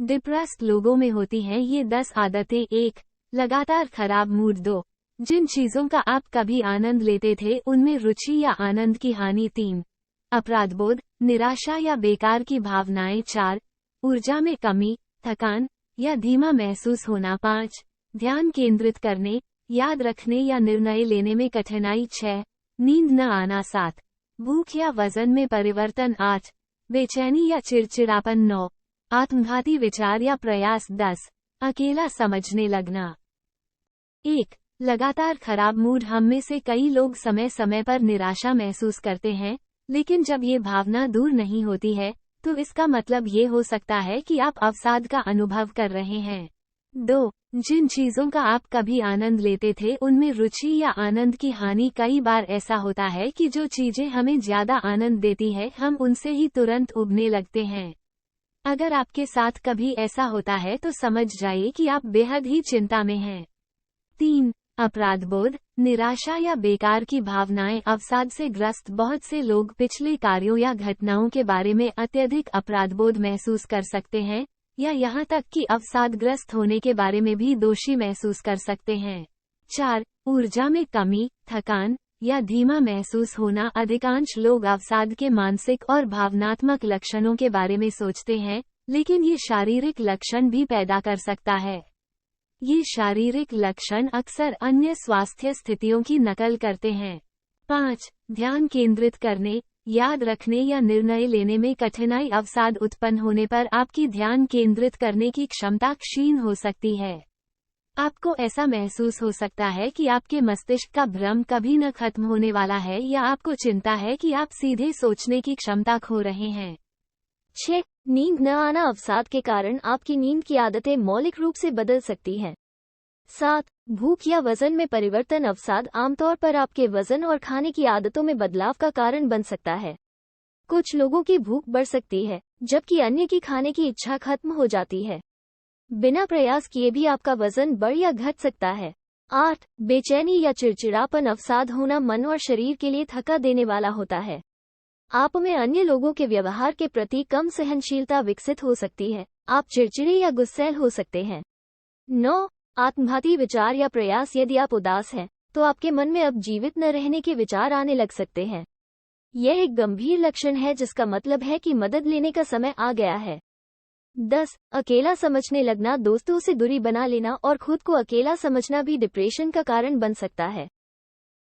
Depressed लोगों में होती हैं ये 10 आदतें। 1. लगातार खराब मूड। 2. जिन चीजों का आप कभी आनंद लेते थे उनमें रुचि या आनंद की हानि। 3. अपराधबोध, निराशा या बेकार की भावनाएं। 4. ऊर्जा में कमी, थकान या धीमा महसूस होना। 5. ध्यान केंद्रित करने, याद रखने या निर्णय लेने में कठिनाई। 6. नींद न आना। 7. भूख या वजन में परिवर्तन। 8. बेचैनी या चिड़चिड़ापन। 9. आत्मघाती विचार या प्रयास। 10. अकेला समझने लगना। 1. लगातार खराब मूड। हम में से कई लोग समय समय पर निराशा महसूस करते हैं, लेकिन जब ये भावना दूर नहीं होती है, तो इसका मतलब ये हो सकता है कि आप अवसाद का अनुभव कर रहे हैं। 2. जिन चीजों का आप कभी आनंद लेते थे उनमें रुचि या आनंद की हानि। कई बार ऐसा होता है कि जो चीजें हमें ज्यादा आनंद देती है हम उनसे ही तुरंत उबने लगते हैं। अगर आपके साथ कभी ऐसा होता है तो समझ जाइए कि आप बेहद ही चिंता में हैं। 3. अपराधबोध, निराशा या बेकार की भावनाएं। अवसाद से ग्रस्त बहुत से लोग पिछले कार्यों या घटनाओं के बारे में अत्यधिक अपराधबोध महसूस कर सकते हैं, या यहाँ तक कि अवसादग्रस्त होने के बारे में भी दोषी महसूस कर सकते हैं। 4. ऊर्जा में कमी, थकान या धीमा महसूस होना। अधिकांश लोग अवसाद के मानसिक और भावनात्मक लक्षणों के बारे में सोचते हैं, लेकिन ये शारीरिक लक्षण भी पैदा कर सकता है। ये शारीरिक लक्षण अक्सर अन्य स्वास्थ्य स्थितियों की नकल करते हैं। 5. ध्यान केंद्रित करने, याद रखने या निर्णय लेने में कठिनाई। अवसाद उत्पन्न होने पर आपकी ध्यान केंद्रित करने की क्षमता क्षीण हो सकती है। आपको ऐसा महसूस हो सकता है कि आपके मस्तिष्क का भ्रम कभी न खत्म होने वाला है, या आपको चिंता है कि आप सीधे सोचने की क्षमता खो रहे हैं। 6. नींद न आना। अवसाद के कारण आपकी नींद की आदतें मौलिक रूप से बदल सकती हैं। 7. भूख या वजन में परिवर्तन। अवसाद आमतौर पर आपके वजन और खाने की आदतों में बदलाव का कारण बन सकता है। कुछ लोगों की भूख बढ़ सकती है, जबकि अन्य की खाने की इच्छा खत्म हो जाती है। बिना प्रयास किए भी आपका वजन बढ़ या घट सकता है। 8. बेचैनी या चिड़चिड़ापन। अवसाद होना मन और शरीर के लिए थका देने वाला होता है। आप में अन्य लोगों के व्यवहार के प्रति कम सहनशीलता विकसित हो सकती है। आप चिड़चिड़े या गुस्सैल हो सकते हैं। 9. आत्मघाती विचार या प्रयास। यदि आप उदास हैं, तो आपके मन में अब जीवित न रहने के विचार आने लग सकते हैं। यह एक गंभीर लक्षण है जिसका मतलब है कि मदद लेने का समय आ गया है। 10. अकेला समझने लगना। दोस्तों से दूरी बना लेना और खुद को अकेला समझना भी डिप्रेशन का कारण बन सकता है।